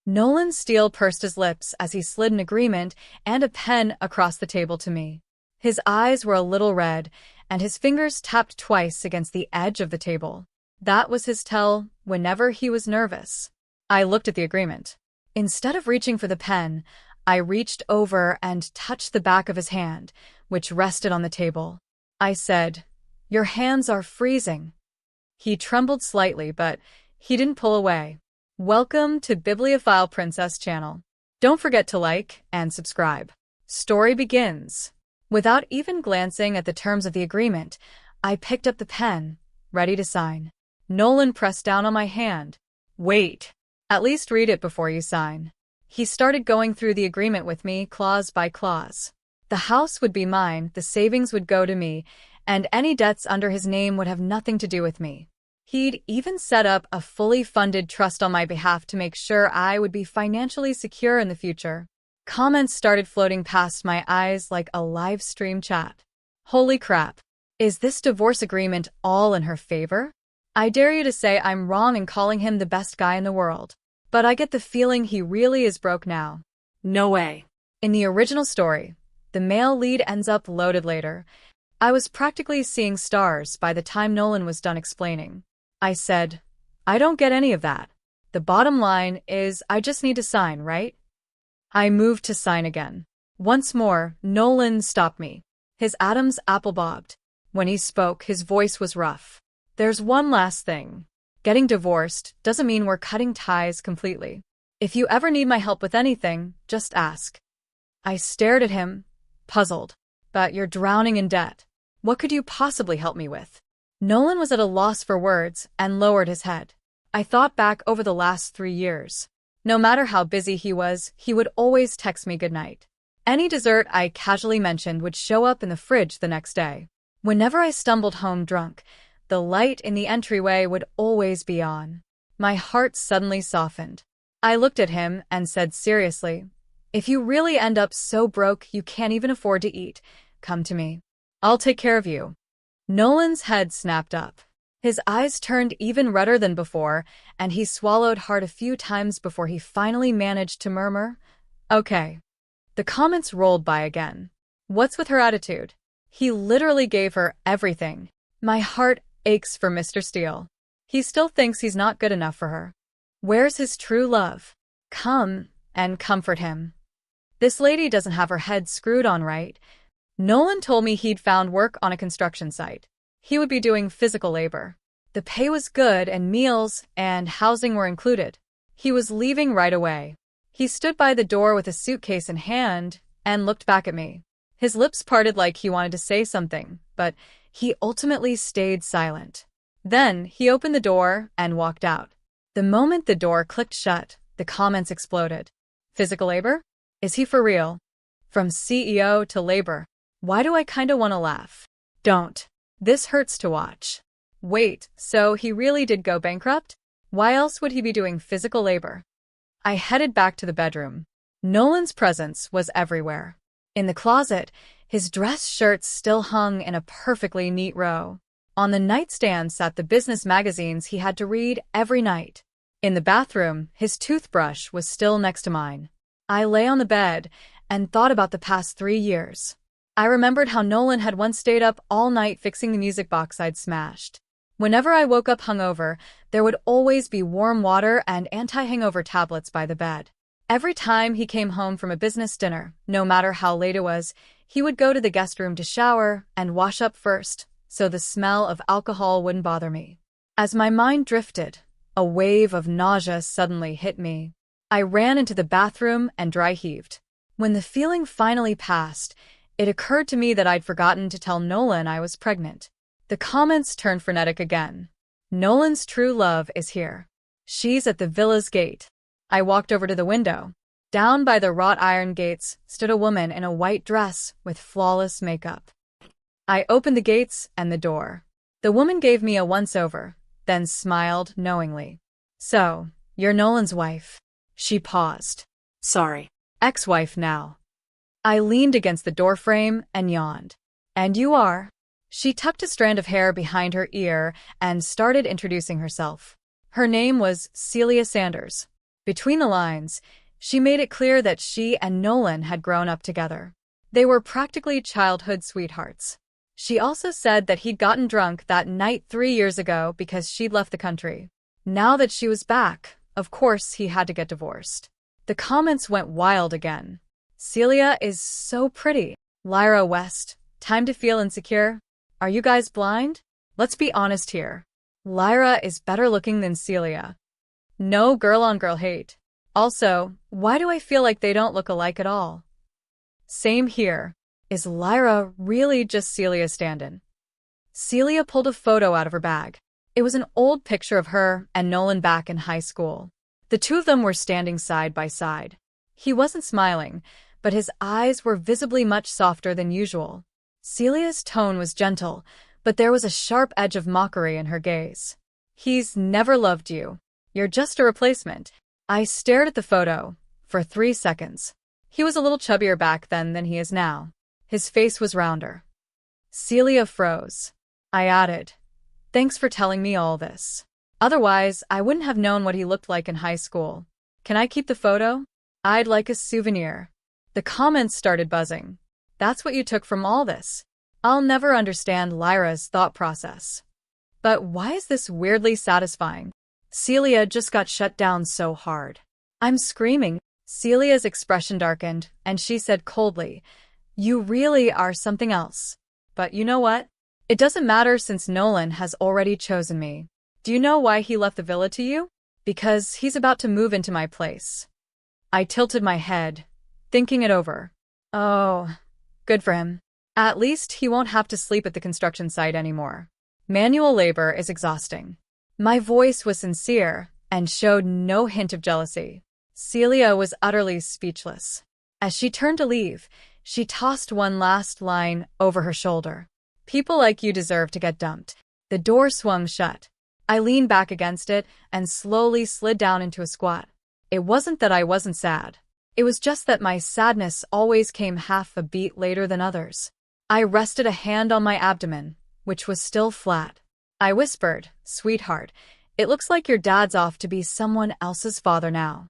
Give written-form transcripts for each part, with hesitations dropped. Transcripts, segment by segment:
Nolan Steele pursed his lips as he slid an agreement and a pen across the table to me. His eyes were a little red, and his fingers tapped twice against the edge of the table. That was his tell whenever he was nervous. I looked at the agreement. Instead of reaching for the pen, I reached over and touched the back of his hand, which rested on the table. I said, "Your hands are freezing." He trembled slightly, but he didn't pull away. Welcome to Bibliophile Princess channel. Don't forget to like and subscribe. Story begins. Without even glancing at the terms of the agreement, I picked up the pen, ready to sign. Nolan pressed down on my hand. "Wait. At least read it before you sign." He started going through the agreement with me, clause by clause. The house would be mine, the savings would go to me, and any debts under his name would have nothing to do with me. He'd even set up a fully funded trust on my behalf to make sure I would be financially secure in the future. Comments started floating past my eyes like a live stream chat. Holy crap. Is this divorce agreement all in her favor? I dare you to say I'm wrong in calling him the best guy in the world. But I get the feeling he really is broke now. No way. In the original story, the male lead ends up loaded later. I was practically seeing stars by the time Nolan was done explaining. I said, "I don't get any of that. The bottom line is I just need to sign, right?" I moved to sign again. Once more, Nolan stopped me. His Adam's apple bobbed. When he spoke, his voice was rough. "There's one last thing. Getting divorced doesn't mean we're cutting ties completely. If you ever need my help with anything, just ask." I stared at him, puzzled. "But you're drowning in debt. What could you possibly help me with?" Nolan was at a loss for words and lowered his head. I thought back over the last 3 years. No matter how busy he was, he would always text me goodnight. Any dessert I casually mentioned would show up in the fridge the next day. Whenever I stumbled home drunk, the light in the entryway would always be on. My heart suddenly softened. I looked at him and said seriously, "If you really end up so broke you can't even afford to eat, come to me. I'll take care of you." Nolan's head snapped up. His eyes turned even redder than before, and he swallowed hard a few times before he finally managed to murmur, "Okay." The comments rolled by again. What's with her attitude? He literally gave her everything. My heart aches for Mr. Steele. He still thinks he's not good enough for her. Where's his true love? Come and comfort him. This lady doesn't have her head screwed on right. Nolan told me he'd found work on a construction site. He would be doing physical labor. The pay was good and meals and housing were included. He was leaving right away. He stood by the door with a suitcase in hand and looked back at me. His lips parted like he wanted to say something, but he ultimately stayed silent. Then he opened the door and walked out. The moment the door clicked shut, the comments exploded. Physical labor? Is he for real? From CEO to labor. Why do I kinda wanna laugh? Don't. This hurts to watch. Wait, so he really did go bankrupt? Why else would he be doing physical labor? I headed back to the bedroom. Nolan's presence was everywhere. In the closet, his dress shirts still hung in a perfectly neat row. On the nightstand sat the business magazines he had to read every night. In the bathroom, his toothbrush was still next to mine. I lay on the bed and thought about the past 3 years. I remembered how Nolan had once stayed up all night fixing the music box I'd smashed. Whenever I woke up hungover, there would always be warm water and anti-hangover tablets by the bed. Every time he came home from a business dinner, no matter how late it was, he would go to the guest room to shower and wash up first, so the smell of alcohol wouldn't bother me. As my mind drifted, a wave of nausea suddenly hit me. I ran into the bathroom and dry heaved. When the feeling finally passed, it occurred to me that I'd forgotten to tell Nolan I was pregnant. The comments turned frenetic again. Nolan's true love is here. She's at the villa's gate. I walked over to the window. Down by the wrought iron gates stood a woman in a white dress with flawless makeup. I opened the gates and the door. The woman gave me a once-over, then smiled knowingly. "So, you're Nolan's wife." She paused. "Sorry. Ex-wife now." I leaned against the doorframe and yawned. "And you are?" She tucked a strand of hair behind her ear and started introducing herself. Her name was Celia Sanders. Between the lines, she made it clear that she and Nolan had grown up together. They were practically childhood sweethearts. She also said that he'd gotten drunk that night 3 years ago because she'd left the country. Now that she was back, of course he had to get divorced. The comments went wild again. Celia is so pretty. Lyra West, time to feel insecure? Are you guys blind? Let's be honest here. Lyra is better looking than Celia. No girl-on-girl hate. Also, why do I feel like they don't look alike at all? Same here. Is Lyra really just Celia's stand-in? Celia pulled a photo out of her bag. It was an old picture of her and Nolan back in high school. The two of them were standing side by side. He wasn't smiling, but his eyes were visibly much softer than usual. Celia's tone was gentle, but there was a sharp edge of mockery in her gaze. He's never loved you. You're just a replacement. I stared at the photo for 3 seconds. He was a little chubbier back then than he is now. His face was rounder. Celia froze. I added, "Thanks for telling me all this. Otherwise, I wouldn't have known what he looked like in high school. Can I keep the photo? I'd like a souvenir." The comments started buzzing. That's what you took from all this. I'll never understand Lyra's thought process. But why is this weirdly satisfying? Celia just got shut down so hard. I'm screaming. Celia's expression darkened, and she said coldly, "You really are something else. But you know what? It doesn't matter since Nolan has already chosen me. Do you know why he left the villa to you? Because he's about to move into my place." I tilted my head, thinking it over. Oh, good for him. At least he won't have to sleep at the construction site anymore. Manual labor is exhausting. My voice was sincere and showed no hint of jealousy. Celia was utterly speechless. As she turned to leave, she tossed one last line over her shoulder. "People like you deserve to get dumped." The door swung shut. I leaned back against it and slowly slid down into a squat. It wasn't that I wasn't sad. It was just that my sadness always came half a beat later than others. I rested a hand on my abdomen, which was still flat. I whispered, "Sweetheart, it looks like your dad's off to be someone else's father now."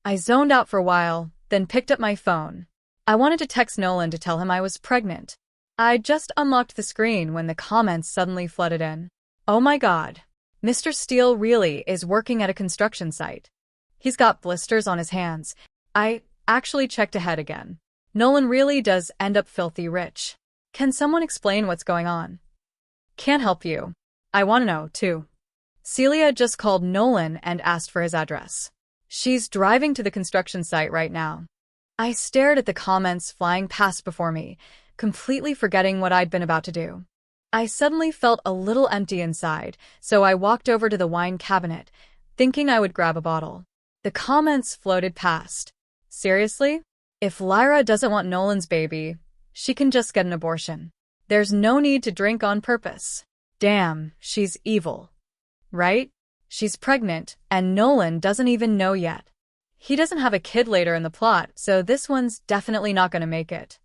I zoned out for a while, then picked up my phone. I wanted to text Nolan to tell him I was pregnant. I just unlocked the screen when the comments suddenly flooded in. Oh my God, Mr. Steele really is working at a construction site. He's got blisters on his hands. I actually checked ahead again. Nolan really does end up filthy rich. Can someone explain what's going on? Can't help you. I want to know, too. Celia just called Nolan and asked for his address. She's driving to the construction site right now. I stared at the comments flying past before me, completely forgetting what I'd been about to do. I suddenly felt a little empty inside, so I walked over to the wine cabinet, thinking I would grab a bottle. The comments floated past. Seriously? If Lyra doesn't want Nolan's baby, she can just get an abortion. There's no need to drink on purpose. Damn, she's evil. Right? She's pregnant, and Nolan doesn't even know yet. He doesn't have a kid later in the plot, so this one's definitely not going to make it.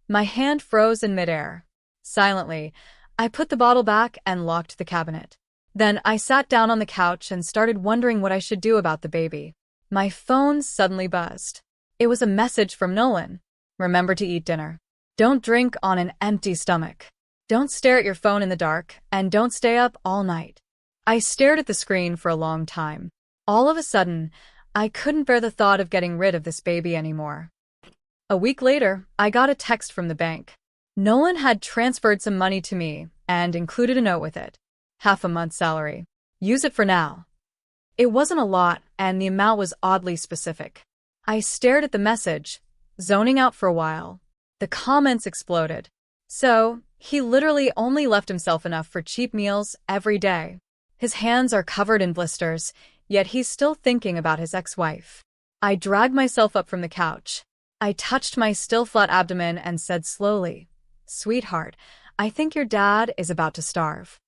My hand froze in midair. Silently, I put the bottle back and locked the cabinet. Then I sat down on the couch and started wondering what I should do about the baby. My phone suddenly buzzed. It was a message from Nolan. "Remember to eat dinner. Don't drink on an empty stomach. Don't stare at your phone in the dark, and don't stay up all night." I stared at the screen for a long time. All of a sudden, I couldn't bear the thought of getting rid of this baby anymore. A week later, I got a text from the bank. Nolan had transferred some money to me and included a note with it. Half a month's salary. Use it for now. It wasn't a lot, and the amount was oddly specific. I stared at the message, zoning out for a while. The comments exploded. So, he literally only left himself enough for cheap meals every day. His hands are covered in blisters, yet he's still thinking about his ex-wife. I dragged myself up from the couch. I touched my still flat abdomen and said slowly, "Sweetheart, I think your dad is about to starve."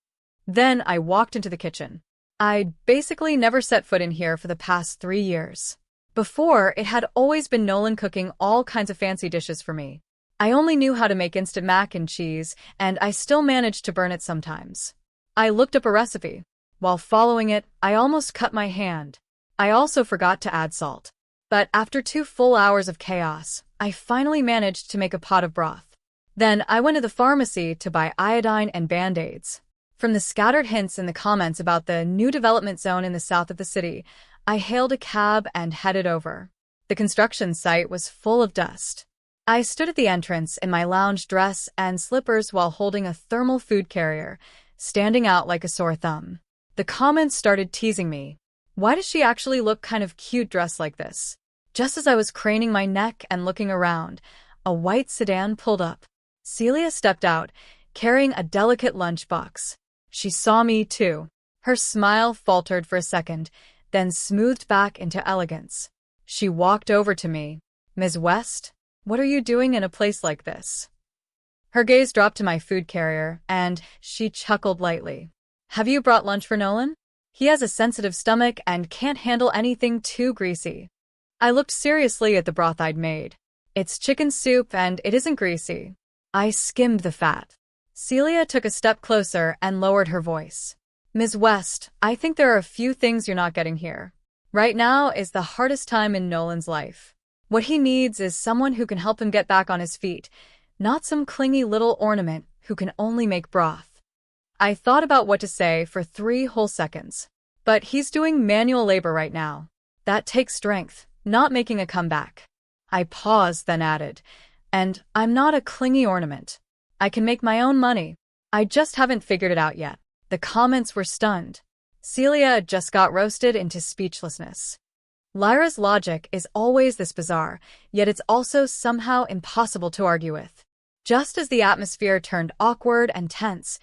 Then I walked into the kitchen. I'd basically never set foot in here for the past 3 years. Before, it had always been Nolan cooking all kinds of fancy dishes for me. I only knew how to make instant mac and cheese, and I still managed to burn it sometimes. I looked up a recipe. While following it, I almost cut my hand. I also forgot to add salt. But after 2 full hours of chaos, I finally managed to make a pot of broth. Then I went to the pharmacy to buy iodine and Band-Aids. From the scattered hints in the comments about the new development zone in the south of the city, I hailed a cab and headed over. The construction site was full of dust. I stood at the entrance in my lounge dress and slippers while holding a thermal food carrier, standing out like a sore thumb. The comments started teasing me. Why does she actually look kind of cute dressed like this? Just as I was craning my neck and looking around, a white sedan pulled up. Celia stepped out, carrying a delicate lunchbox. She saw me, too. Her smile faltered for a second, then smoothed back into elegance. She walked over to me. "Ms. West, what are you doing in a place like this?" Her gaze dropped to my food carrier, and she chuckled lightly. "Have you brought lunch for Nolan? He has a sensitive stomach and can't handle anything too greasy." I looked seriously at the broth I'd made. "It's chicken soup and it isn't greasy." I skimmed the fat. Celia took a step closer and lowered her voice. "Ms. West, I think there are a few things you're not getting here. Right now is the hardest time in Nolan's life. What he needs is someone who can help him get back on his feet, not some clingy little ornament who can only make broth." I thought about what to say for 3 whole seconds. "But he's doing manual labor right now. That takes strength, not making a comeback." I paused, then added, "And I'm not a clingy ornament. I can make my own money. I just haven't figured it out yet." The comments were stunned. Celia just got roasted into speechlessness. Lyra's logic is always this bizarre, yet it's also somehow impossible to argue with. Just as the atmosphere turned awkward and tense,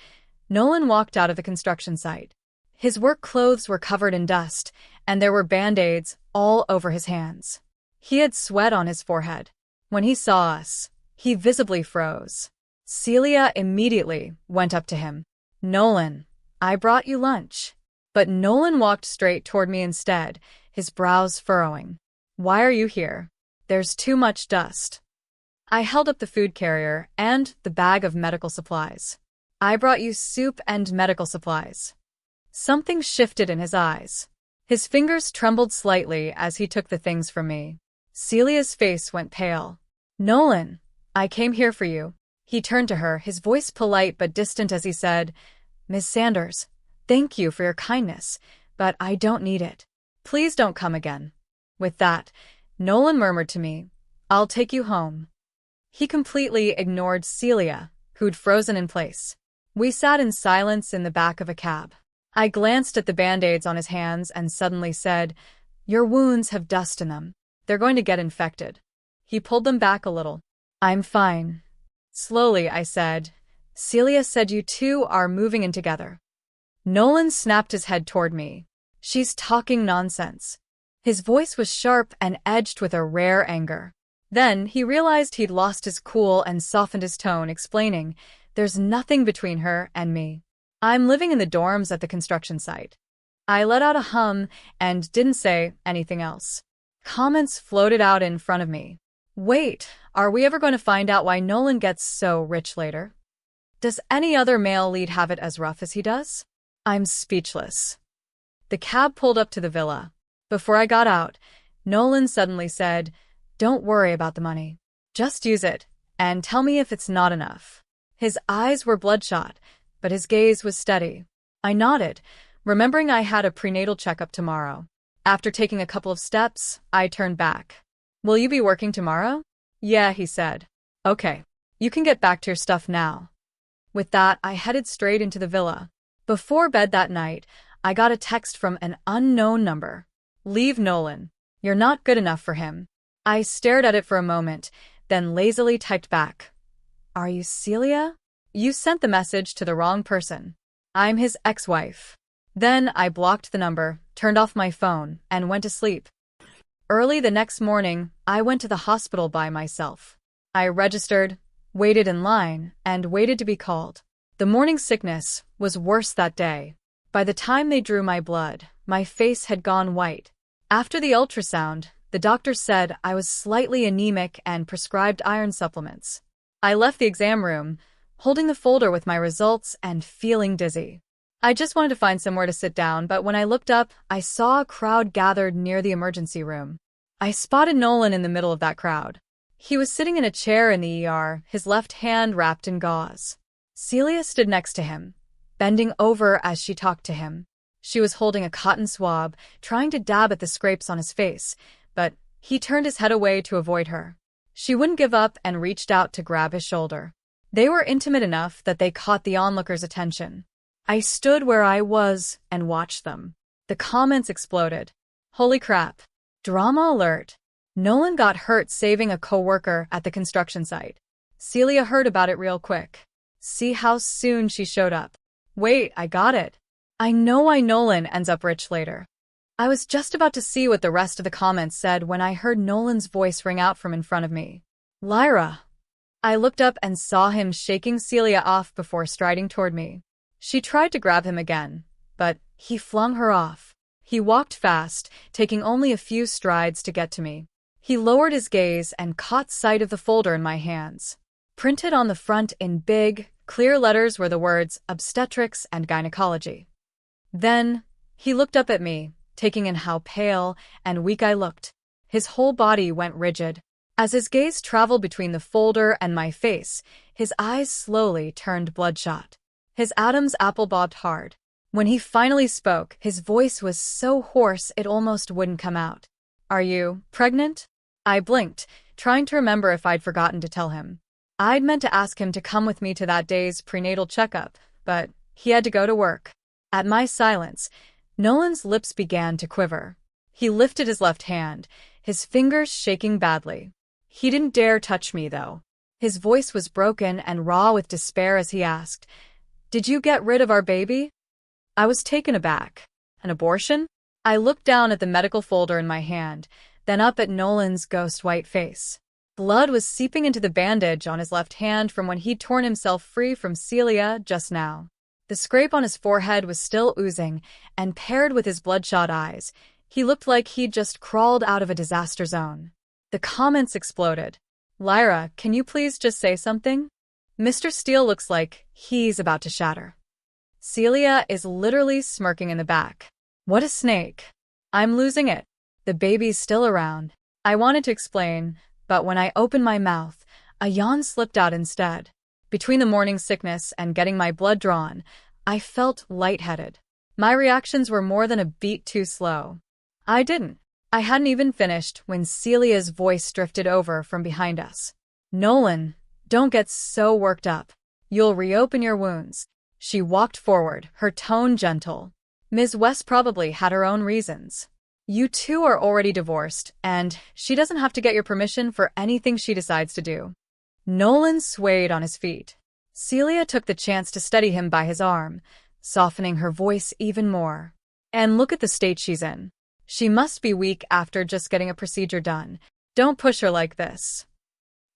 Nolan walked out of the construction site. His work clothes were covered in dust, and there were Band-Aids all over his hands. He had sweat on his forehead. When he saw us, he visibly froze. Celia immediately went up to him. "Nolan, I brought you lunch." But Nolan walked straight toward me instead, his brows furrowing. "Why are you here? There's too much dust." I held up the food carrier and the bag of medical supplies. "I brought you soup and medical supplies." Something shifted in his eyes. His fingers trembled slightly as he took the things from me. Celia's face went pale. "Nolan, I came here for you." He turned to her, his voice polite but distant as he said, "Ms. Sanders, thank you for your kindness, but I don't need it. Please don't come again." With that, Nolan murmured to me, "I'll take you home." He completely ignored Celia, who'd frozen in place. We sat in silence in the back of a cab. I glanced at the Band-Aids on his hands and suddenly said, "Your wounds have dust in them. They're going to get infected." He pulled them back a little. "I'm fine." Slowly, I said, "Celia said you two are moving in together." Nolan snapped his head toward me. "She's talking nonsense." His voice was sharp and edged with a rare anger. Then he realized he'd lost his cool and softened his tone, explaining, "There's nothing between her and me. I'm living in the dorms at the construction site." I let out a hum and didn't say anything else. Comments floated out in front of me. "Wait, are we ever going to find out why Nolan gets so rich later? Does any other male lead have it as rough as he does?" I'm speechless. The cab pulled up to the villa. Before I got out, Nolan suddenly said, "Don't worry about the money. Just use it, and tell me if it's not enough." His eyes were bloodshot, but his gaze was steady. I nodded, remembering I had a prenatal checkup tomorrow. After taking a couple of steps, I turned back. "Will you be working tomorrow?" "Yeah," he said. "Okay. You can get back to your stuff now." With that, I headed straight into the villa. Before bed that night, I got a text from an unknown number. "Leave Nolan. You're not good enough for him." I stared at it for a moment, then lazily typed back, "Are you Celia? You sent the message to the wrong person. I'm his ex-wife." Then I blocked the number, turned off my phone, and went to sleep. Early the next morning, I went to the hospital by myself. I registered, waited in line, and waited to be called. The morning sickness was worse that day. By the time they drew my blood, my face had gone white. After the ultrasound, the doctor said I was slightly anemic and prescribed iron supplements. I left the exam room, holding the folder with my results and feeling dizzy. I just wanted to find somewhere to sit down, but when I looked up, I saw a crowd gathered near the emergency room. I spotted Nolan in the middle of that crowd. He was sitting in a chair in the ER, his left hand wrapped in gauze. Celia stood next to him, bending over as she talked to him. She was holding a cotton swab, trying to dab at the scrapes on his face, but he turned his head away to avoid her. She wouldn't give up and reached out to grab his shoulder. They were intimate enough that they caught the onlookers' attention. I stood where I was and watched them. The comments exploded. Holy crap. Drama alert. Nolan got hurt saving a coworker at the construction site. Celia heard about it real quick. See how soon she showed up. Wait, I got it. I know why Nolan ends up rich later. I was just about to see what the rest of the comments said when I heard Nolan's voice ring out from in front of me. Lyra. I looked up and saw him shaking Celia off before striding toward me. She tried to grab him again, but he flung her off. He walked fast, taking only a few strides to get to me. He lowered his gaze and caught sight of the folder in my hands. Printed on the front in big, clear letters were the words obstetrics and gynecology. Then, he looked up at me, taking in how pale and weak I looked. His whole body went rigid. As his gaze traveled between the folder and my face, his eyes slowly turned bloodshot. His Adam's apple bobbed hard. When he finally spoke, his voice was so hoarse it almost wouldn't come out. Are you pregnant? I blinked, trying to remember if I'd forgotten to tell him. I'd meant to ask him to come with me to that day's prenatal checkup, but he had to go to work. At my silence, Nolan's lips began to quiver. He lifted his left hand, his fingers shaking badly. He didn't dare touch me, though. His voice was broken and raw with despair as he asked, "Did you get rid of our baby?" I was taken aback. An abortion? I looked down at the medical folder in my hand, then up at Nolan's ghost-white face. Blood was seeping into the bandage on his left hand from when he'd torn himself free from Celia just now. The scrape on his forehead was still oozing, and paired with his bloodshot eyes, he looked like he'd just crawled out of a disaster zone. The comments exploded. Lyra, can you please just say something? Mr. Steele looks like he's about to shatter. Celia is literally smirking in the back. What a snake. I'm losing it. The baby's still around. I wanted to explain, but when I opened my mouth, a yawn slipped out instead. Between the morning sickness and getting my blood drawn, I felt lightheaded. My reactions were more than a beat too slow. I hadn't even finished when Celia's voice drifted over from behind us. Nolan, don't get so worked up. You'll reopen your wounds. She walked forward, her tone gentle. Ms. West probably had her own reasons. You two are already divorced, and she doesn't have to get your permission for anything she decides to do. Nolan swayed on his feet. Celia took the chance to steady him by his arm, softening her voice even more. And look at the state she's in. She must be weak after just getting a procedure done. Don't push her like this.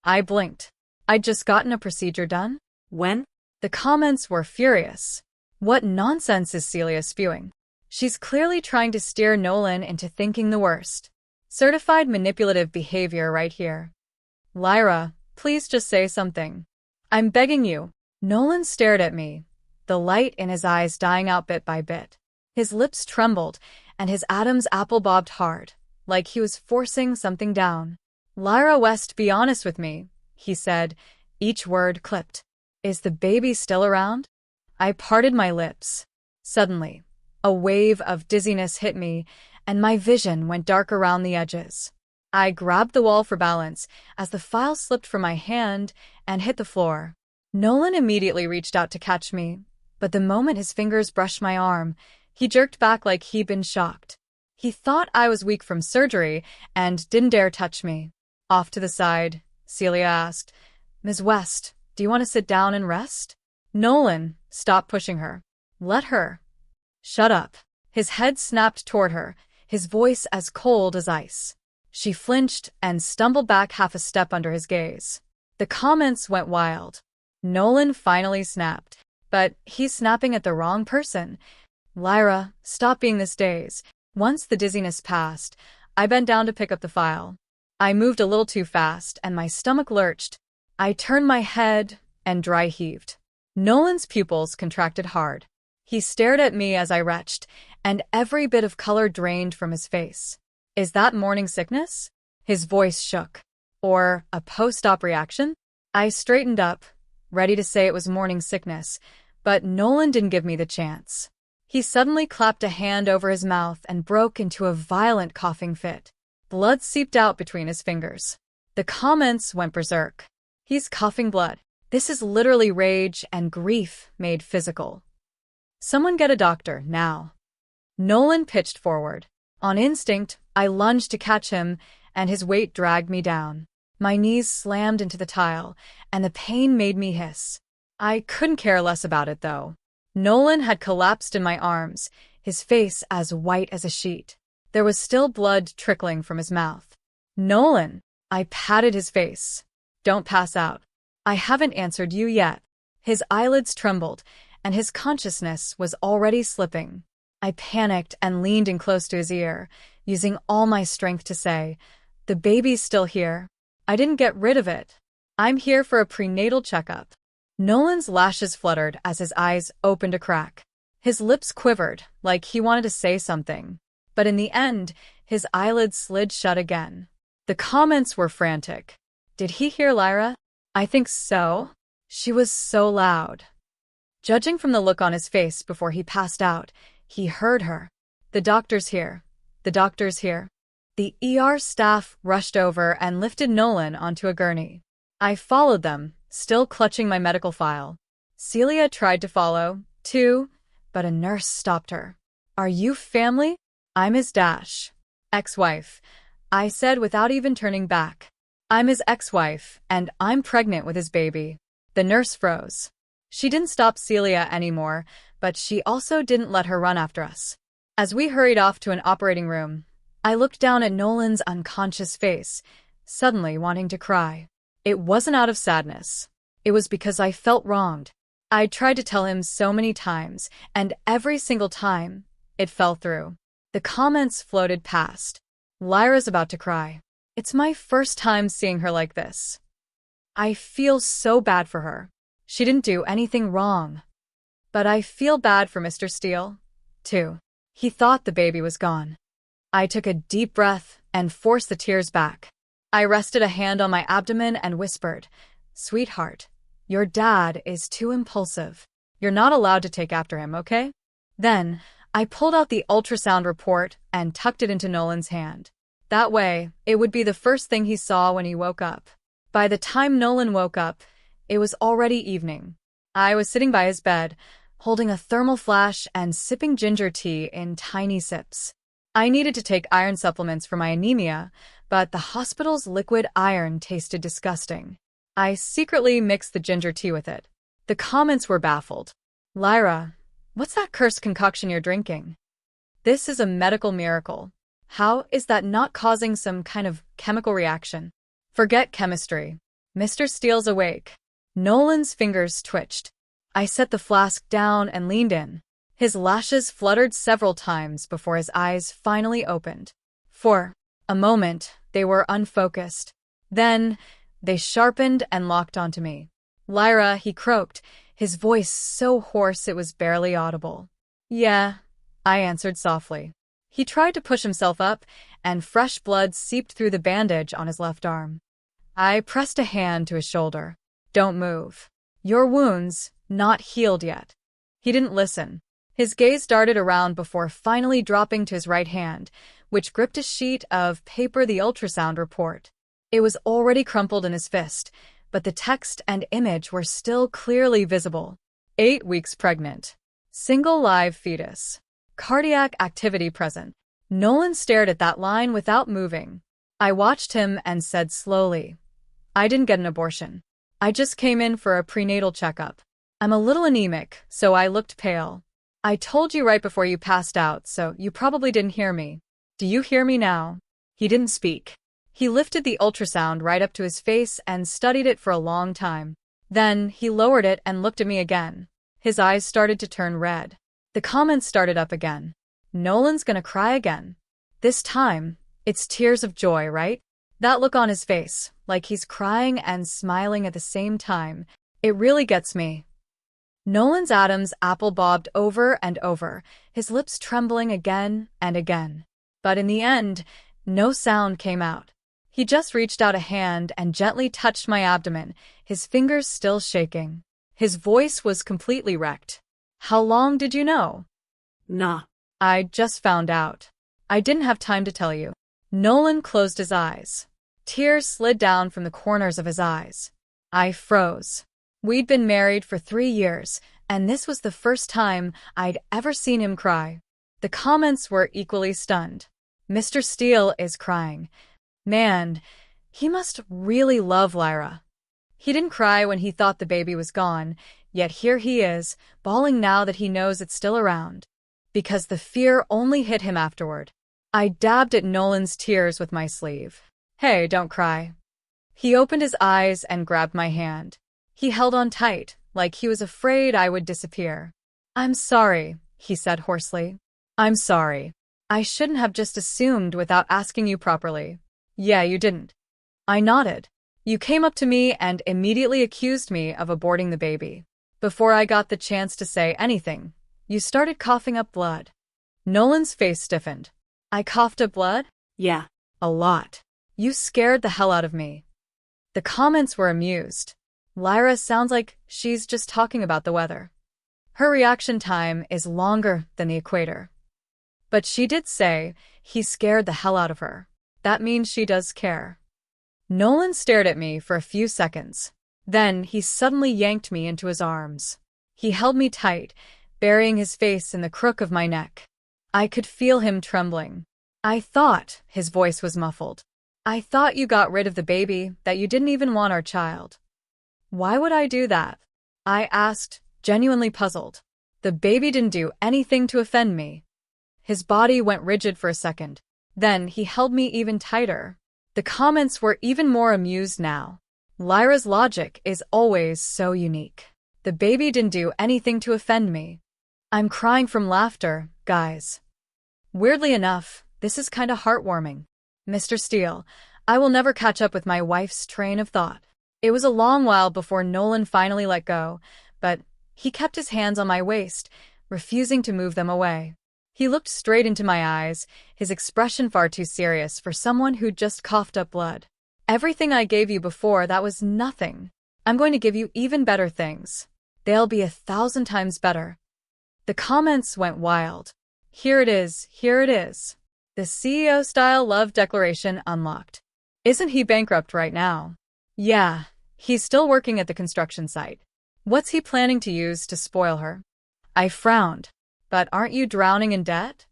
I blinked. I'd just gotten a procedure done? When? The comments were furious. What nonsense is Celia spewing? She's clearly trying to steer Nolan into thinking the worst. Certified manipulative behavior right here. Lyra, please just say something. I'm begging you. Nolan stared at me, the light in his eyes dying out bit by bit. His lips trembled, and his Adam's apple bobbed hard, like he was forcing something down. Lyra West, be honest with me, he said, each word clipped. Is the baby still around? I parted my lips. Suddenly, a wave of dizziness hit me, and my vision went dark around the edges. I grabbed the wall for balance as the file slipped from my hand and hit the floor. Nolan immediately reached out to catch me, but the moment his fingers brushed my arm, he jerked back like he'd been shocked. He thought I was weak from surgery and didn't dare touch me. Off to the side, Celia asked, Ms. West, do you want to sit down and rest? Nolan, stop pushing her. Let her. Shut up. His head snapped toward her, his voice as cold as ice. She flinched and stumbled back half a step under his gaze. The comments went wild. Nolan finally snapped. But he's snapping at the wrong person. Lyra, stop being this dazed. Once the dizziness passed, I bent down to pick up the file. I moved a little too fast, and my stomach lurched. I turned my head and dry heaved. Nolan's pupils contracted hard. He stared at me as I retched, and every bit of color drained from his face. Is that morning sickness? His voice shook. Or a post-op reaction? I straightened up, ready to say it was morning sickness, but Nolan didn't give me the chance. He suddenly clapped a hand over his mouth and broke into a violent coughing fit. Blood seeped out between his fingers. The comments went berserk. He's coughing blood. This is literally rage and grief made physical. Someone get a doctor, now. Nolan pitched forward. On instinct, I lunged to catch him, and his weight dragged me down. My knees slammed into the tile, and the pain made me hiss. I couldn't care less about it, though. Nolan had collapsed in my arms, his face as white as a sheet. There was still blood trickling from his mouth. Nolan! I patted his face. Don't pass out. I haven't answered you yet. His eyelids trembled, and his consciousness was already slipping. I panicked and leaned in close to his ear, using all my strength to say, "The baby's still here. I didn't get rid of it. I'm here for a prenatal checkup." Nolan's lashes fluttered as his eyes opened a crack. His lips quivered, like he wanted to say something. But in the end, his eyelids slid shut again. The comments were frantic. Did he hear Lyra? I think so. She was so loud. Judging from the look on his face before he passed out, he heard her. "The doctor's here. The doctor's here." The ER staff rushed over and lifted Nolan onto a gurney. I followed them, still clutching my medical file. Celia tried to follow, too, but a nurse stopped her. "Are you family?" "I'm his ex-wife," I said without even turning back. "I'm his ex-wife, and I'm pregnant with his baby." The nurse froze. She didn't stop Celia anymore, but she also didn't let her run after us. As we hurried off to an operating room, I looked down at Nolan's unconscious face, suddenly wanting to cry. It wasn't out of sadness. It was because I felt wronged. I tried to tell him so many times, and every single time, it fell through. The comments floated past. Lyra's about to cry. It's my first time seeing her like this. I feel so bad for her. She didn't do anything wrong. But I feel bad for Mr. Steele, too. He thought the baby was gone. I took a deep breath and forced the tears back. I rested a hand on my abdomen and whispered, "Sweetheart, your dad is too impulsive. You're not allowed to take after him, okay?" Then, I pulled out the ultrasound report and tucked it into Nolan's hand. That way, it would be the first thing he saw when he woke up. By the time Nolan woke up, it was already evening. I was sitting by his bed, holding a thermal flash and sipping ginger tea in tiny sips. I needed to take iron supplements for my anemia, but the hospital's liquid iron tasted disgusting. I secretly mixed the ginger tea with it. The comments were baffled. "Lyra, what's that cursed concoction you're drinking? This is a medical miracle. How is that not causing some kind of chemical reaction?" "Forget chemistry. Mr. Steele's awake." Nolan's fingers twitched. I set the flask down and leaned in. His lashes fluttered several times before his eyes finally opened. For a moment, they were unfocused. Then, they sharpened and locked onto me. "Lyra," he croaked, his voice so hoarse it was barely audible. "Yeah," I answered softly. He tried to push himself up, and fresh blood seeped through the bandage on his left arm. I pressed a hand to his shoulder. "Don't move. Your wound's not healed yet." He didn't listen. His gaze darted around before finally dropping to his right hand, which gripped a sheet of paper, the ultrasound report. It was already crumpled in his fist, but the text and image were still clearly visible. 8 weeks pregnant. Single live fetus. Cardiac activity present. Nolan stared at that line without moving. I watched him and said slowly, "I didn't get an abortion. I just came in for a prenatal checkup. I'm a little anemic, so I looked pale. I told you right before you passed out, so you probably didn't hear me. Do you hear me now?" He didn't speak. He lifted the ultrasound right up to his face and studied it for a long time. Then he lowered it and looked at me again. His eyes started to turn red. The comments started up again. "Nolan's gonna cry again. This time, it's tears of joy, right? That look on his face, like he's crying and smiling at the same time, it really gets me." Nolan's Adam's apple bobbed over and over, his lips trembling again and again. But in the end, no sound came out. He just reached out a hand and gently touched my abdomen, his fingers still shaking. His voice was completely wrecked. How long did you know? Nah. I just found out. I didn't have time to tell you. Nolan closed his eyes. Tears slid down from the corners of his eyes. I froze. We'd been married for 3 years, and this was the first time I'd ever seen him cry. The comments were equally stunned. Mr. Steele is crying. Man, he must really love Lyra. He didn't cry when he thought the baby was gone, yet here he is, bawling now that he knows it's still around. Because the fear only hit him afterward. I dabbed at Nolan's tears with my sleeve. Hey, don't cry. He opened his eyes and grabbed my hand. He held on tight, like he was afraid I would disappear. I'm sorry, he said hoarsely. I'm sorry. I shouldn't have just assumed without asking you properly. Yeah, you didn't. I nodded. You came up to me and immediately accused me of aborting the baby. Before I got the chance to say anything, you started coughing up blood. Nolan's face stiffened. I coughed up blood? Yeah. A lot. You scared the hell out of me. The comments were amused. Lyra sounds like she's just talking about the weather. Her reaction time is longer than the equator. But she did say he scared the hell out of her. That means she does care. Nolan stared at me for a few seconds. Then he suddenly yanked me into his arms. He held me tight, burying his face in the crook of my neck. I could feel him trembling. I thought, his voice was muffled. I thought you got rid of the baby, that you didn't even want our child. Why would I do that? I asked, genuinely puzzled. The baby didn't do anything to offend me. His body went rigid for a second. Then he held me even tighter. The comments were even more amused now. Lyra's logic is always so unique. The baby didn't do anything to offend me. I'm crying from laughter, guys. Weirdly enough, this is kinda heartwarming. Mr. Steele, I will never catch up with my wife's train of thought. It was a long while before Nolan finally let go, but he kept his hands on my waist, refusing to move them away. He looked straight into my eyes, his expression far too serious for someone who'd just coughed up blood. Everything I gave you before, that was nothing. I'm going to give you even better things. They'll be 1,000 times better. The comments went wild. Here it is, here it is. The CEO-style love declaration unlocked. Isn't he bankrupt right now? Yeah, he's still working at the construction site. What's he planning to use to spoil her? I frowned. But aren't you drowning in debt?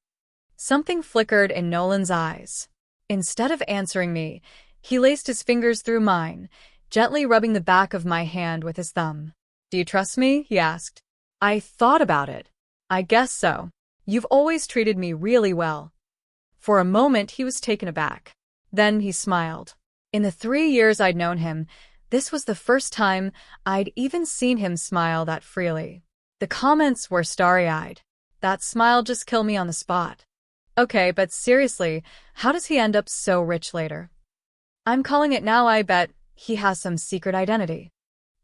Something flickered in Nolan's eyes. Instead of answering me, he laced his fingers through mine, gently rubbing the back of my hand with his thumb. Do you trust me? He asked. I thought about it. I guess so. You've always treated me really well. For a moment, he was taken aback. Then he smiled. In the 3 years I'd known him, this was the first time I'd even seen him smile that freely. The comments were starry-eyed. That smile just killed me on the spot. Okay, but seriously, how does he end up so rich later? I'm calling it now. I bet he has some secret identity.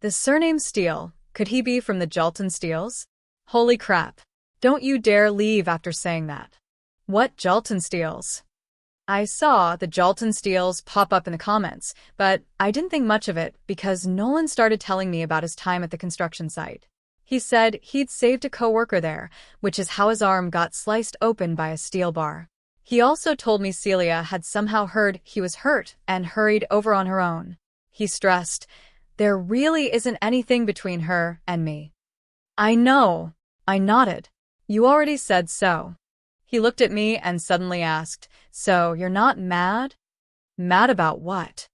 The surname Steele, could he be from the Jalton Steeles? Holy crap. Don't you dare leave after saying that. What Jalton Steeles? I saw the Jalton Steeles pop up in the comments, but I didn't think much of it because Nolan started telling me about his time at the construction site. He said he'd saved a coworker there, which is how his arm got sliced open by a steel bar. He also told me Celia had somehow heard he was hurt and hurried over on her own. He stressed, there really isn't anything between her and me. I know. I nodded. You already said so. He looked at me and suddenly asked, so you're not mad? Mad about what?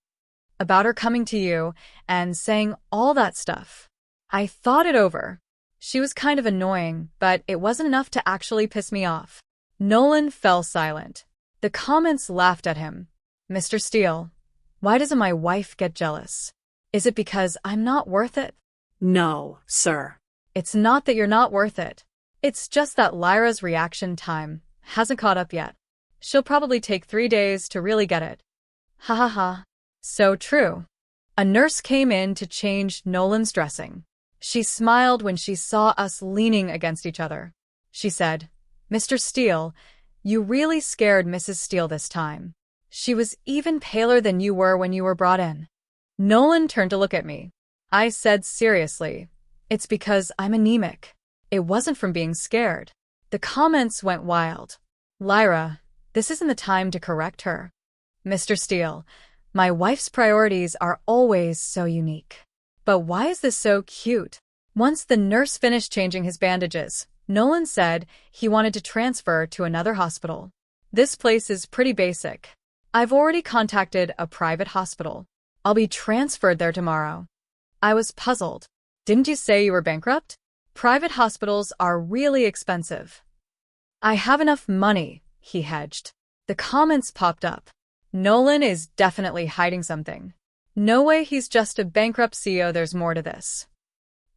About her coming to you and saying all that stuff. I thought it over. She was kind of annoying, but it wasn't enough to actually piss me off. Nolan fell silent. The comments laughed at him. Mr. Steele, why doesn't my wife get jealous? Is it because I'm not worth it? No, sir. It's not that you're not worth it. It's just that Lyra's reaction time hasn't caught up yet. She'll probably take 3 days to really get it. Ha ha ha. So true. A nurse came in to change Nolan's dressing. She smiled when she saw us leaning against each other. She said, "Mr. Steele, you really scared Mrs. Steele this time. She was even paler than you were when you were brought in." Nolan turned to look at me. I said seriously, "It's because I'm anemic. It wasn't from being scared." The comments went wild. "Lyra, this isn't the time to correct her." "Mr. Steele, my wife's priorities are always so unique." "But why is this so cute?" Once the nurse finished changing his bandages, Nolan said he wanted to transfer to another hospital. "This place is pretty basic. I've already contacted a private hospital. I'll be transferred there tomorrow." I was puzzled. "Didn't you say you were bankrupt?" "Private hospitals are really expensive." "I have enough money," he hedged. The comments popped up. "Nolan is definitely hiding something. No way he's just a bankrupt CEO, there's more to this.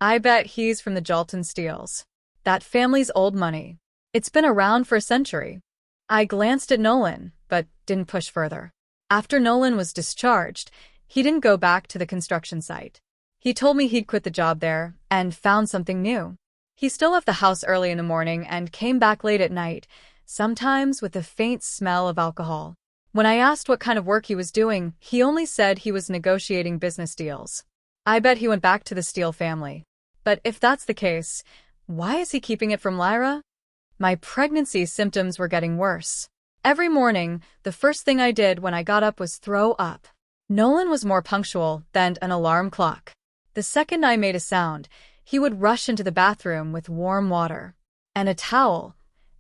I bet he's from the Jalton Steeles. That family's old money. It's been around for a century." I glanced at Nolan, but didn't push further. After Nolan was discharged, he didn't go back to the construction site. He told me he'd quit the job there and found something new. He still left the house early in the morning and came back late at night, sometimes with a faint smell of alcohol. When I asked what kind of work he was doing, he only said he was negotiating business deals. I bet he went back to the Steele family. But if that's the case, why is he keeping it from Lyra? My pregnancy symptoms were getting worse. Every morning, the first thing I did when I got up was throw up. Nolan was more punctual than an alarm clock. The second I made a sound, he would rush into the bathroom with warm water and a towel,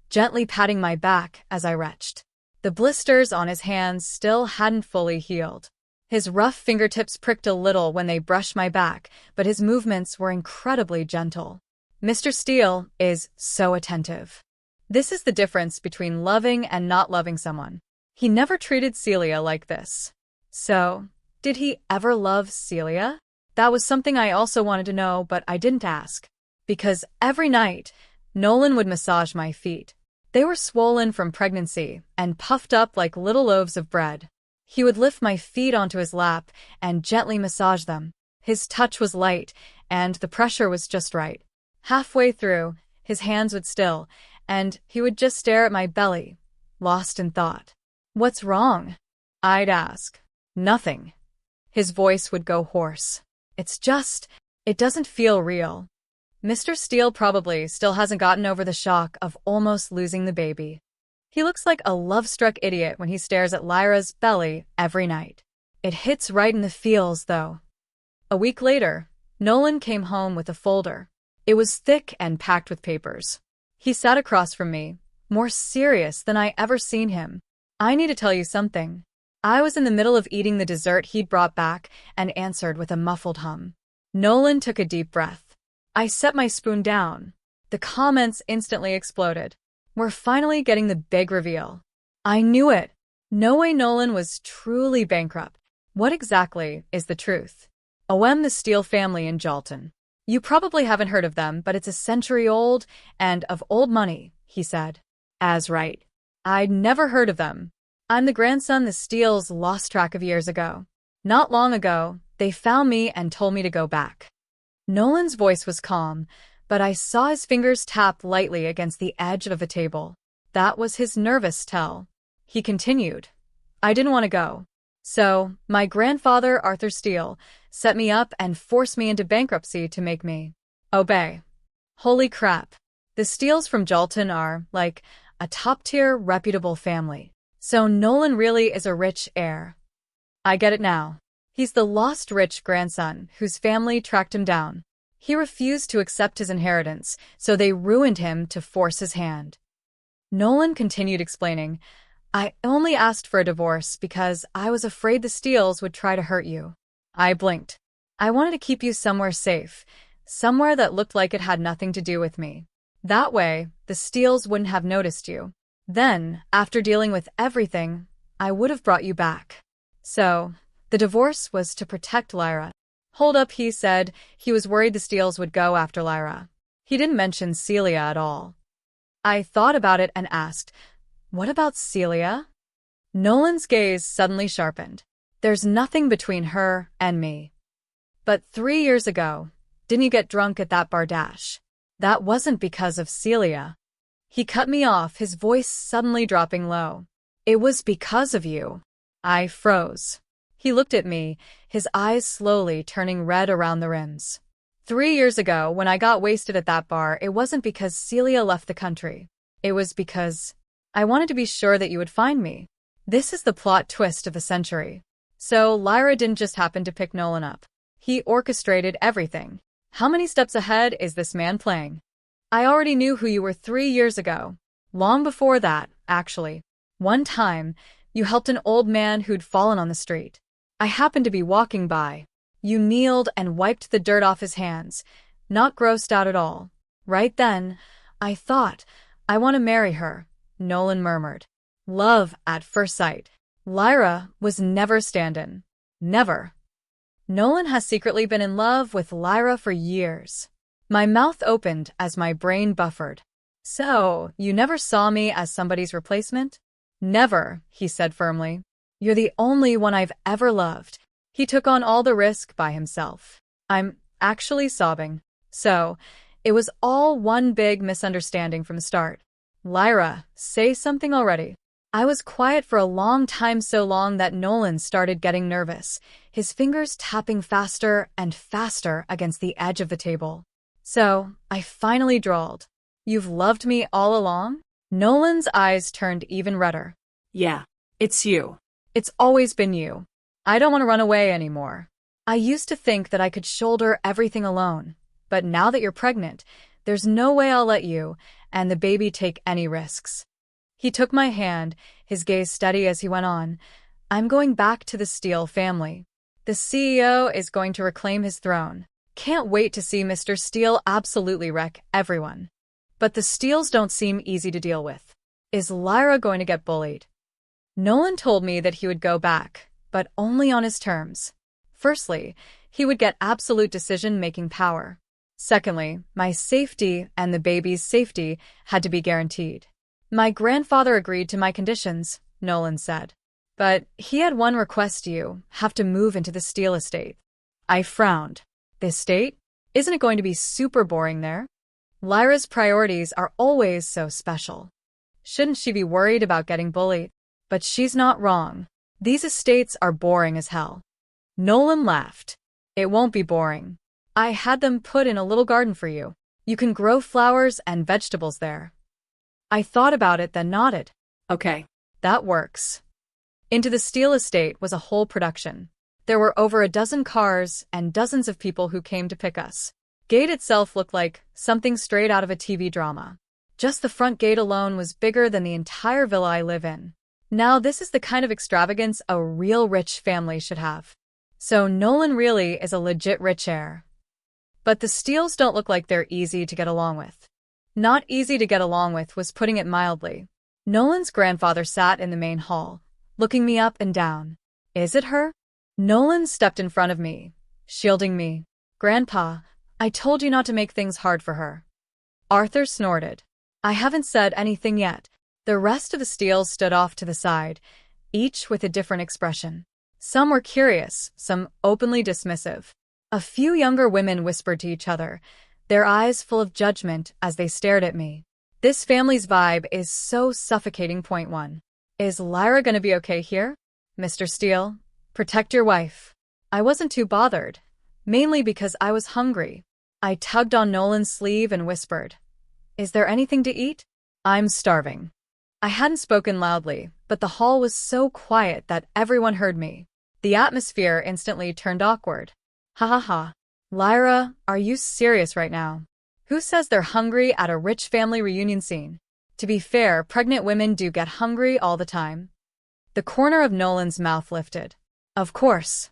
gently patting my back as I retched. The blisters on his hands still hadn't fully healed. His rough fingertips pricked a little when they brushed my back, but his movements were incredibly gentle. Mr. Steele is so attentive. This is the difference between loving and not loving someone. He never treated Celia like this. So, did he ever love Celia? That was something I also wanted to know, but I didn't ask. Because every night, Nolan would massage my feet. They were swollen from pregnancy and puffed up like little loaves of bread. He would lift my feet onto his lap and gently massage them. His touch was light, and the pressure was just right. Halfway through, his hands would still, and he would just stare at my belly, lost in thought. "What's wrong?" I'd ask. "Nothing." His voice would go hoarse. "It's just, it doesn't feel real." Mr. Steele probably still hasn't gotten over the shock of almost losing the baby. He looks like a love-struck idiot when he stares at Lyra's belly every night. It hits right in the feels, though. A week later, Nolan came home with a folder. It was thick and packed with papers. He sat across from me, more serious than I ever seen him. "I need to tell you something." I was in the middle of eating the dessert he'd brought back and answered with a muffled hum. Nolan took a deep breath. I set my spoon down. The comments instantly exploded. "We're finally getting the big reveal." I knew it. No way Nolan was truly bankrupt. What exactly is the truth? The Steele family in Jalton. "You probably haven't heard of them, but it's a century old and of old money," he said. As right. I'd never heard of them. "I'm the grandson the Steeles lost track of years ago. Not long ago, they found me and told me to go back." Nolan's voice was calm, but I saw his fingers tap lightly against the edge of a table. That was his nervous tell. He continued. "I didn't want to go. So, my grandfather, Arthur Steele, set me up and forced me into bankruptcy to make me obey." Holy crap. The Steeles from Jalton are, like, a top-tier, reputable family. So Nolan really is a rich heir. I get it now. He's the lost rich grandson whose family tracked him down. He refused to accept his inheritance, so they ruined him to force his hand. Nolan continued explaining, "I only asked for a divorce because I was afraid the Steeles would try to hurt you." I blinked. "I wanted to keep you somewhere safe, somewhere that looked like it had nothing to do with me. That way, the Steeles wouldn't have noticed you. Then, after dealing with everything, I would have brought you back." So, the divorce was to protect Lyra. "Hold up," he said. He was worried the Steeles would go after Lyra. He didn't mention Celia at all. I thought about it and asked, "What about Celia?" Nolan's gaze suddenly sharpened. "There's nothing between her and me. But 3 years ago, Didn't you get drunk at that bar dash? That wasn't because of Celia. He cut me off, his voice suddenly dropping low. It was because of you. I froze. He looked at me, his eyes slowly turning red around the rims. 3 years ago, when I got wasted at that bar, it wasn't because Celia left the country. It was because I wanted to be sure that you would find me. This is the plot twist of the century. So Lyra didn't just happen to pick Nolan up. He orchestrated everything. How many steps ahead is this man playing? I already knew who you were 3 years ago. Long before that, actually. One time, you helped an old man who'd fallen on the street. I happened to be walking by. You kneeled and wiped the dirt off his hands, not grossed out at all. Right then, I thought, I want to marry her, Nolan murmured. Love at first sight. Lyra was never stand-in. Never. Nolan has secretly been in love with Lyra for years. My mouth opened as my brain buffered. So, you never saw me as somebody's replacement? Never, he said firmly. You're the only one I've ever loved. He took on all the risk by himself. I'm actually sobbing. So, it was all one big misunderstanding from the start. Lyra, say something already. I was quiet for a long time, so long that Nolan started getting nervous, his fingers tapping faster and faster against the edge of the table. So, I finally drawled. You've loved me all along? Nolan's eyes turned even redder. Yeah, it's you. It's always been you. I don't want to run away anymore. I used to think that I could shoulder everything alone, but now that you're pregnant, there's no way I'll let you and the baby take any risks. He took my hand, his gaze steady as he went on. I'm going back to the Steele family. The CEO is going to reclaim his throne. Can't wait to see Mr. Steele absolutely wreck everyone. But the Steeles don't seem easy to deal with. Is Lyra going to get bullied? Nolan told me that he would go back, but only on his terms. Firstly, he would get absolute decision-making power. Secondly, my safety and the baby's safety had to be guaranteed. My grandfather agreed to my conditions, Nolan said. But he had one request: you have to move into the Steele estate. I frowned. The estate? Isn't it going to be super boring there? Lyra's priorities are always so special. Shouldn't she be worried about getting bullied? But she's not wrong. These estates are boring as hell. Nolan laughed. It won't be boring. I had them put in a little garden for you. You can grow flowers and vegetables there. I thought about it, then nodded. Okay. That works. Into the Steele estate was a whole production. There were over a dozen cars and dozens of people who came to pick us. Gate itself looked like something straight out of a TV drama. Just the front gate alone was bigger than the entire villa I live in. Now this is the kind of extravagance a real rich family should have. So Nolan really is a legit rich heir. But the Steeles don't look like they're easy to get along with. Not easy to get along with was putting it mildly. Nolan's grandfather sat in the main hall, looking me up and down. Is it her? Nolan stepped in front of me, shielding me. Grandpa, I told you not to make things hard for her. Arthur snorted. I haven't said anything yet. The rest of the Steeles stood off to the side, each with a different expression. Some were curious, some openly dismissive. A few younger women whispered to each other, their eyes full of judgment as they stared at me. This family's vibe is so suffocating. Point one. Is Lyra gonna be okay here? Mr. Steele, protect your wife. I wasn't too bothered, mainly because I was hungry. I tugged on Nolan's sleeve and whispered, Is there anything to eat? I'm starving. I hadn't spoken loudly, but the hall was so quiet that everyone heard me. The atmosphere instantly turned awkward. Ha ha ha. Lyra, are you serious right now? Who says they're hungry at a rich family reunion scene? To be fair, pregnant women do get hungry all the time. The corner of Nolan's mouth lifted. Of course.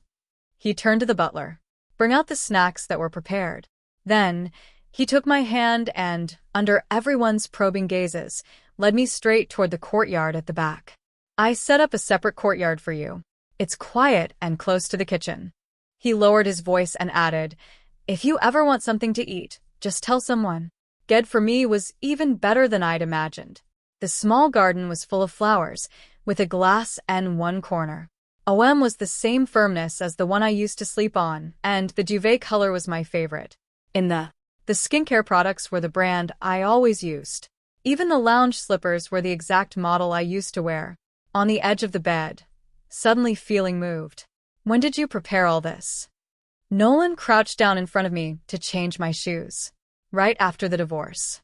He turned to the butler. Bring out the snacks that were prepared. Then, he took my hand and, under everyone's probing gazes, led me straight toward the courtyard at the back. I set up a separate courtyard for you. It's quiet and close to the kitchen. He lowered his voice and added, If you ever want something to eat, just tell someone. Ged for me was even better than I'd imagined. The small garden was full of flowers, with a glass and one corner. OM was the same firmness as the one I used to sleep on, and the duvet color was my favorite. In the skincare products were the brand I always used. Even the lounge slippers were the exact model I used to wear. On the edge of the bed, suddenly feeling moved. When did you prepare all this? Nolan crouched down in front of me to change my shoes. Right after the divorce.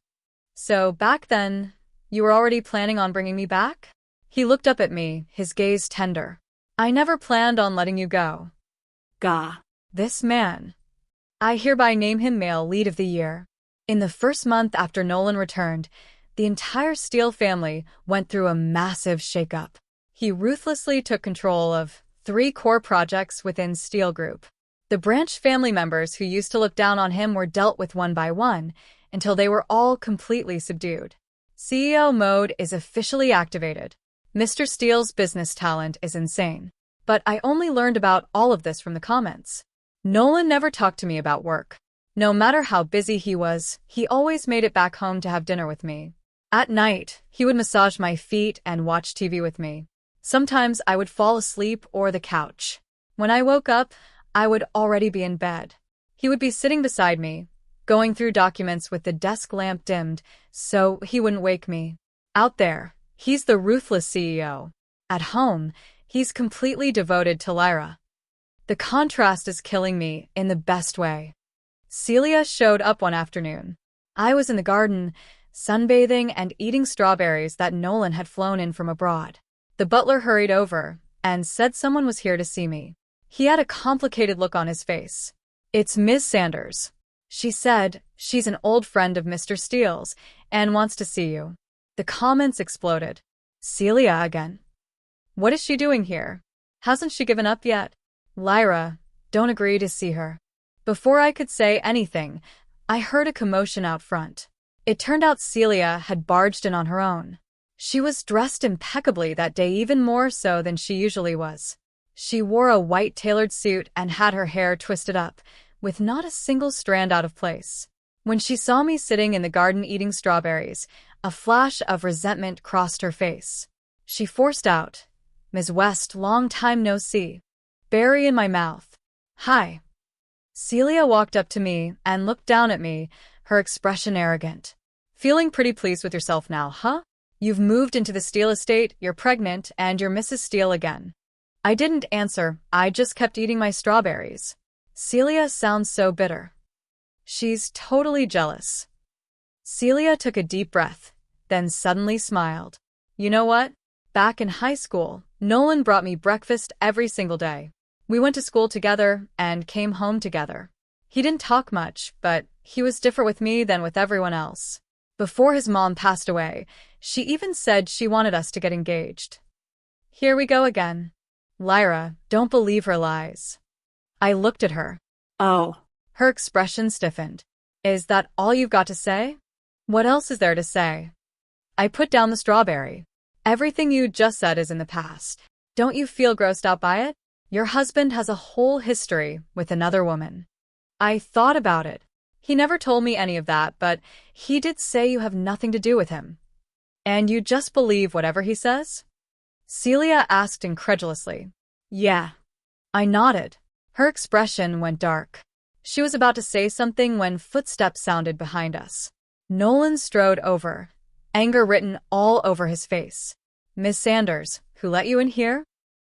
So back then, you were already planning on bringing me back? He looked up at me, his gaze tender. I never planned on letting you go. Gah. This man. I hereby name him Male Lead of the Year. In the first month after Nolan returned, the entire Steele family went through a massive shakeup. He ruthlessly took control of 3 core projects within Steele Group. The branch family members who used to look down on him were dealt with one by one until they were all completely subdued. CEO mode is officially activated. Mr. Steele's business talent is insane. But I only learned about all of this from the comments. Nolan never talked to me about work. No matter how busy he was, he always made it back home to have dinner with me. At night, he would massage my feet and watch TV with me. Sometimes I would fall asleep or the couch. When I woke up, I would already be in bed. He would be sitting beside me, going through documents with the desk lamp dimmed so he wouldn't wake me. Out there, he's the ruthless CEO. At home, he's completely devoted to Lyra. The contrast is killing me in the best way. Celia showed up one afternoon. I was in the garden, sunbathing and eating strawberries that Nolan had flown in from abroad. The butler hurried over and said someone was here to see me. He had a complicated look on his face. It's Ms. Sanders. She said she's an old friend of Mr. Steele's and wants to see you. The comments exploded. Celia again. What is she doing here? Hasn't she given up yet? Lyra, don't agree to see her. Before I could say anything, I heard a commotion out front. It turned out Celia had barged in on her own. She was dressed impeccably that day, even more so than she usually was. She wore a white tailored suit and had her hair twisted up, with not a single strand out of place. When she saw me sitting in the garden eating strawberries, a flash of resentment crossed her face. She forced out, "Ms. West, long time no see." Berry in my mouth. Hi. Celia walked up to me and looked down at me, her expression arrogant. Feeling pretty pleased with yourself now, huh? You've moved into the Steele estate, you're pregnant, and you're Mrs. Steele again. I didn't answer, I just kept eating my strawberries. Celia sounds so bitter. She's totally jealous. Celia took a deep breath, then suddenly smiled. You know what? Back in high school, Nolan brought me breakfast every single day. We went to school together and came home together. He didn't talk much, but he was different with me than with everyone else. Before his mom passed away, she even said she wanted us to get engaged. Here we go again. Lyra, don't believe her lies. I looked at her. Oh. Her expression stiffened. Is that all you've got to say? What else is there to say? I put down the strawberry. Everything you just said is in the past. Don't you feel grossed out by it? Your husband has a whole history with another woman. I thought about it. He never told me any of that, but he did say you have nothing to do with him. And you just believe whatever he says? Celia asked incredulously. Yeah. I nodded. Her expression went dark. She was about to say something when footsteps sounded behind us. Nolan strode over, anger written all over his face. Miss Sanders, who let you in here?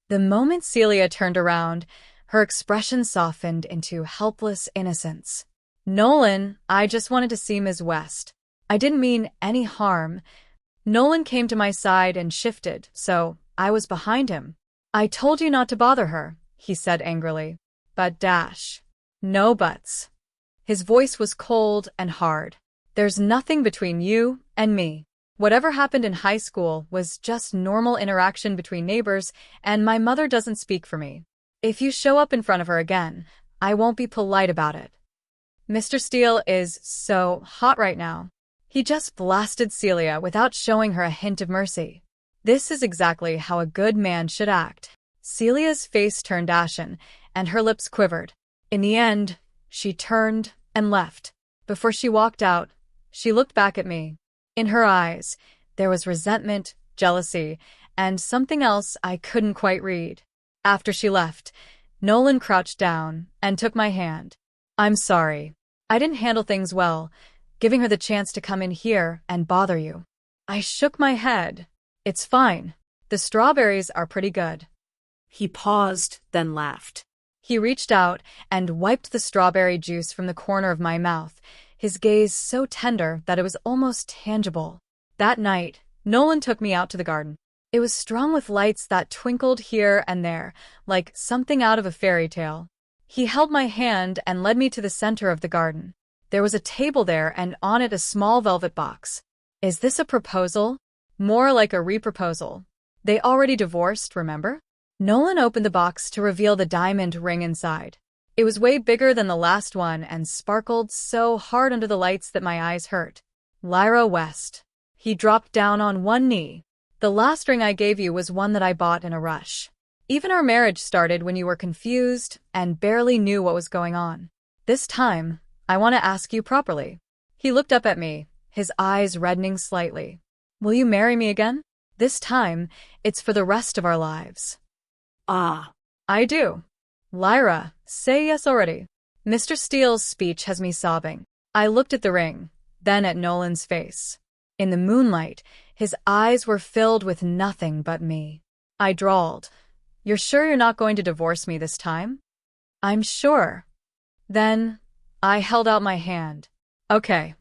The moment Celia turned around, her expression softened into helpless innocence. Nolan, I just wanted to see Ms. West. I didn't mean any harm. Nolan came to my side and shifted, so I was behind him. I told you not to bother her, he said angrily. But dash. No buts. His voice was cold and hard. There's nothing between you and me. Whatever happened in high school was just normal interaction between neighbors, and my mother doesn't speak for me. If you show up in front of her again, I won't be polite about it. Mr. Steele is so hot right now. He just blasted Celia without showing her a hint of mercy. This is exactly how a good man should act. Celia's face turned ashen, and her lips quivered. In the end, she turned and left. Before she walked out, she looked back at me. In her eyes, there was resentment, jealousy, and something else I couldn't quite read. After she left, Nolan crouched down and took my hand. I'm sorry. I didn't handle things well, giving her the chance to come in here and bother you. I shook my head. It's fine. The strawberries are pretty good. He paused, then laughed. He reached out and wiped the strawberry juice from the corner of my mouth, his gaze so tender that it was almost tangible. That night, Nolan took me out to the garden. It was strung with lights that twinkled here and there, like something out of a fairy tale. He held my hand and led me to the center of the garden. There was a table there and on it a small velvet box. Is this a proposal? More like a re-proposal. They already divorced, remember? Nolan opened the box to reveal the diamond ring inside. It was way bigger than the last one and sparkled so hard under the lights that my eyes hurt. Lyra West. He dropped down on one knee. The last ring I gave you was one that I bought in a rush. Even our marriage started when you were confused and barely knew what was going on. This time, I want to ask you properly. He looked up at me, his eyes reddening slightly. Will you marry me again? This time, it's for the rest of our lives. Ah. I do. Lyra, say yes already. Mr. Steele's speech has me sobbing. I looked at the ring, then at Nolan's face. In the moonlight, his eyes were filled with nothing but me. I drawled, "You're sure you're not going to divorce me this time?" "I'm sure." Then, I held out my hand. "Okay."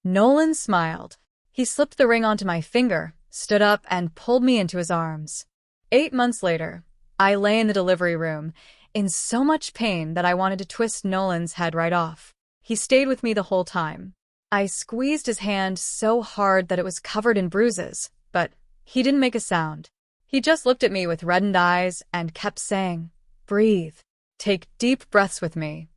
Nolan smiled. He slipped the ring onto my finger, stood up, and pulled me into his arms. 8 months later, I lay in the delivery room, in so much pain that I wanted to twist Nolan's head right off. He stayed with me the whole time. I squeezed his hand so hard that it was covered in bruises, but he didn't make a sound. He just looked at me with reddened eyes and kept saying, "Breathe. Take deep breaths with me."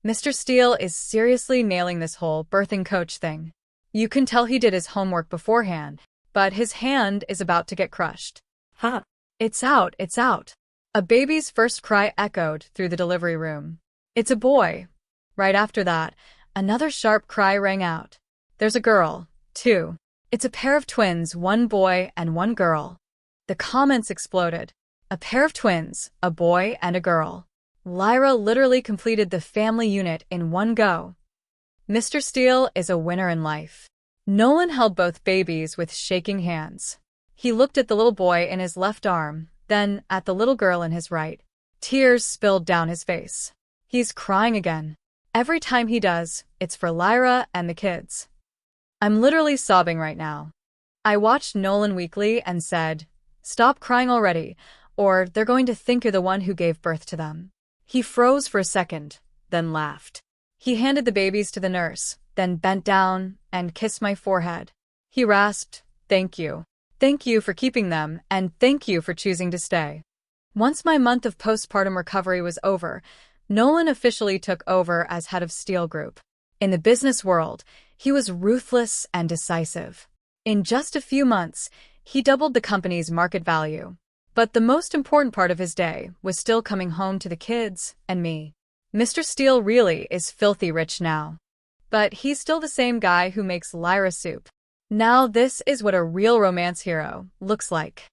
Mr. Steele is seriously nailing this whole birthing coach thing. You can tell he did his homework beforehand, but his hand is about to get crushed. Huh. It's out, it's out. A baby's first cry echoed through the delivery room. It's a boy. Right after that, another sharp cry rang out. There's a girl, too. It's a pair of twins, one boy and one girl. The comments exploded. A pair of twins, a boy and a girl. Lyra literally completed the family unit in one go. Mr. Steele is a winner in life. Nolan held both babies with shaking hands. He looked at the little boy in his left arm, then at the little girl in his right. Tears spilled down his face. He's crying again. Every time he does, it's for Lyra and the kids. I'm literally sobbing right now. I watched Nolan weakly and said, "Stop crying already, or they're going to think you're the one who gave birth to them." He froze for a second, then laughed. He handed the babies to the nurse, then bent down and kissed my forehead. He rasped, "Thank you. Thank you for keeping them, and thank you for choosing to stay." Once my month of postpartum recovery was over, Nolan officially took over as head of Steele Group. In the business world, he was ruthless and decisive. In just a few months, he doubled the company's market value. But the most important part of his day was still coming home to the kids and me. Mr. Steele really is filthy rich now. But he's still the same guy who makes Lyra soup. Now this is what a real romance hero looks like.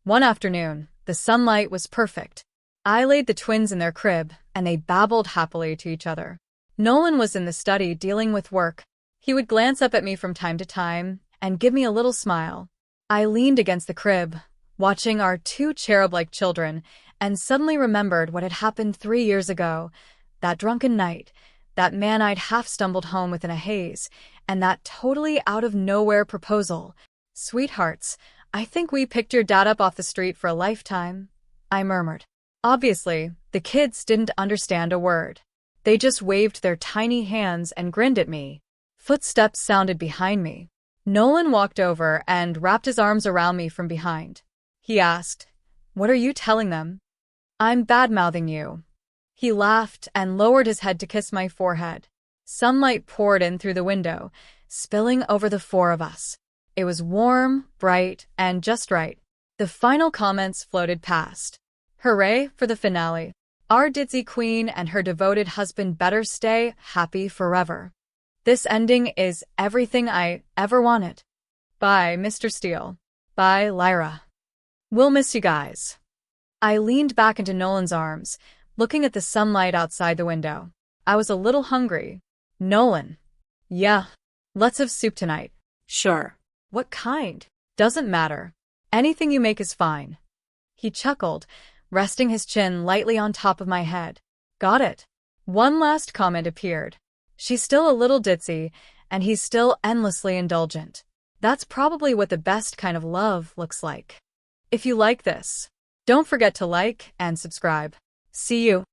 One afternoon, the sunlight was perfect. I laid the twins in their crib, and they babbled happily to each other. Nolan was in the study dealing with work. He would glance up at me from time to time and give me a little smile. I leaned against the crib, watching our 2 cherub-like children, and suddenly remembered what had happened 3 years ago. That drunken night, that man I'd half-stumbled home with in a haze, and that totally out-of-nowhere proposal. "Sweethearts, I think we picked your dad up off the street for a lifetime," I murmured. Obviously, the kids didn't understand a word. They just waved their tiny hands and grinned at me. Footsteps sounded behind me. Nolan walked over and wrapped his arms around me from behind. He asked, "What are you telling them?" "I'm bad-mouthing you." He laughed and lowered his head to kiss my forehead. Sunlight poured in through the window, spilling over the 4 of us. It was warm, bright, and just right. The final comments floated past. Hooray for the finale. Our ditzy queen and her devoted husband better stay happy forever. This ending is everything I ever wanted. Bye, Mr. Steele. Bye, Lyra. We'll miss you guys. I leaned back into Nolan's arms, looking at the sunlight outside the window. I was a little hungry. Nolan. Yeah. Let's have soup tonight. Sure. What kind? Doesn't matter. Anything you make is fine. He chuckled, resting his chin lightly on top of my head. Got it. One last comment appeared. She's still a little ditzy, and he's still endlessly indulgent. That's probably what the best kind of love looks like. If you like this, don't forget to like and subscribe. See you.